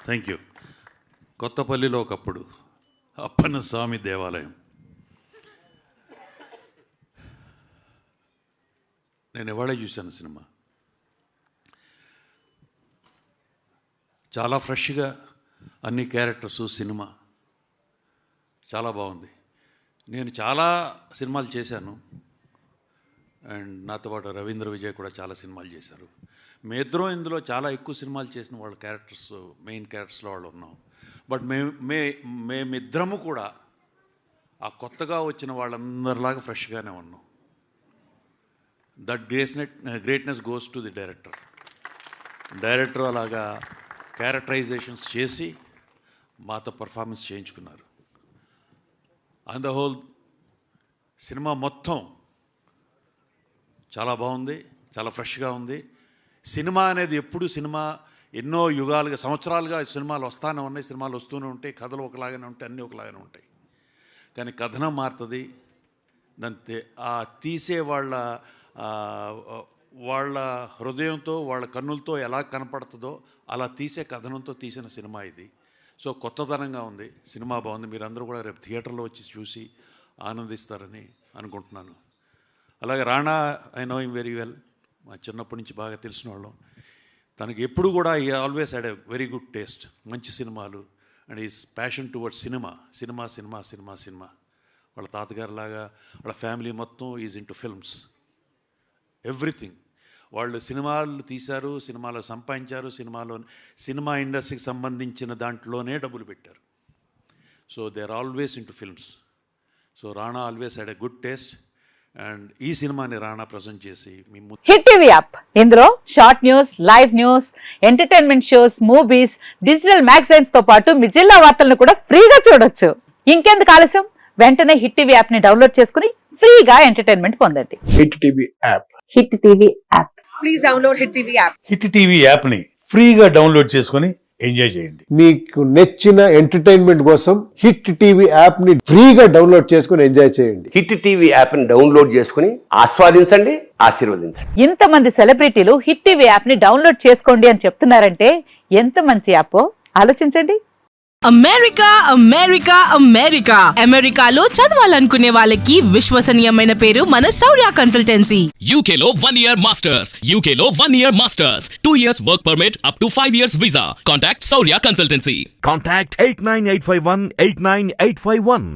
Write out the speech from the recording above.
Thank you. కొత్తపల్లిలో ఒకప్పుడు అప్పన్న స్వామి దేవాలయం. నేను ఇవాళే చూశాను సినిమా. చాలా ఫ్రెష్గా అన్ని క్యారెక్టర్సు, సినిమా చాలా బాగుంది. నేను చాలా సినిమాలు చేశాను, అండ్ నాతో పాటు రవీంద్ర విజయ్ కూడా చాలా సినిమాలు చేశారు. మీ ఇద్దరం ఇందులో చాలా ఎక్కువ సినిమాలు చేసిన వాళ్ళ క్యారెక్టర్స్, మెయిన్ క్యారెక్టర్స్లో వాళ్ళు ఉన్నాం. బట్ మేమిద్దరము కూడా ఆ కొత్తగా వచ్చిన వాళ్ళందరిలాగా ఫ్రెష్గానే ఉన్నాం. That greatness goes to the director. Director అలాగా క్యారెక్టరైజేషన్స్ చేసి మాతో పర్ఫార్మెన్స్ చేయించుకున్నారు. ఆన్ ద హోల్ సినిమా మొత్తం చాలా బాగుంది, చాలా ఫ్రెష్గా ఉంది. సినిమా అనేది ఎప్పుడు సినిమా ఎన్నో యుగాలుగా, సంవత్సరాలుగా సినిమాలు వస్తూనే ఉన్నాయి, సినిమాలు వస్తూనే ఉంటాయి, కథలు ఒకలాగానే ఉంటాయి, అన్నీ ఒకలాగానే ఉంటాయి. కానీ కథనం మారుతుంది. దాని ఆ తీసే వాళ్ళ హృదయంతో, వాళ్ళ కన్నులతో ఎలా కనపడుతుందో అలా తీసే కథనంతో తీసిన సినిమా ఇది. సో కొత్తదనంగా ఉంది, సినిమా బాగుంది. మీరందరూ కూడా రేపు థియేటర్లో వచ్చి చూసి ఆనందిస్తారని అనుకుంటున్నాను. అలాగే Rana, I know him very well. మా చిన్నప్పటి నుంచి బాగా తెలిసిన వాళ్ళం. తనకి ఎప్పుడు కూడా ఈ always had a very good taste, మంచి సినిమాలు, and is passion towards cinema. Cinema cinema cinema cinema వాళ్ళ తాతగారిలాగా వాళ్ళ ఫ్యామిలీ మొత్తం ఈజ్ ఇంటూ ఫిల్మ్స్, ఎవ్రీథింగ్. వాళ్ళు సినిమాలు తీశారు, సినిమాలో సంపాదించారు, సినిమా ఇండస్ట్రీకి సంబంధించిన దాంట్లోనే డబ్బులు పెట్టారు. So they are always into films. So Rana always had a good taste, and ఈ సినిమాని రాణా ప్రజెంట్ చేసి హిట్ టీవీ యాప్, ఇందులో short news, live news, entertainment shows, movies, digital magazines తో పాటు మీ జిల్లా వార్తలను కూడా ఫ్రీగా చూడొచ్చు. ఇంకెందుకు ఆలస్యం, వెంటనే హిట్ టీవీ యాప్ ని డౌన్లోడ్ చేసుకుని ఫ్రీగా ఎంటర్టైన్మెంట్ పొందండి. Hit TV app. Hit TV app. Please download hit TV app. Hit TV app ని ఫ్రీగా డౌన్లోడ్ చేసుకుని ఎంజాయ్ చేయండి. మీకు నచ్చిన ఎంటర్టైన్మెంట్ కోసం హిట్ టీవీ యాప్ ని ఫ్రీగా డౌన్లోడ్ చేసుకుని ఎంజాయ్ చేయండి. హిట్ టీవీ యాప్ ని డౌన్లోడ్ చేసుకుని ఆస్వాదించండి, ఆశీర్వదించండి. ఇంతమంది సెలబ్రిటీలు హిట్ టీవీ యాప్ ని డౌన్లోడ్ చేసుకోండి అని చెప్తున్నారంటే ఎంత మంచి యాప్ ఆలోచించండి. అమెరికా అమెరికా అమెరికా అమెరికాలో చదవాలనుకునే వాళ్ళకి విశ్వసనీయమైన పేరు మన శౌర్య కన్సల్టెన్సీ. UK లో 1 year masters, UK లో 1 year masters, 2 years work permit up to 5 years visa. Contact Saurya Consultancy. Contact 89851 89851.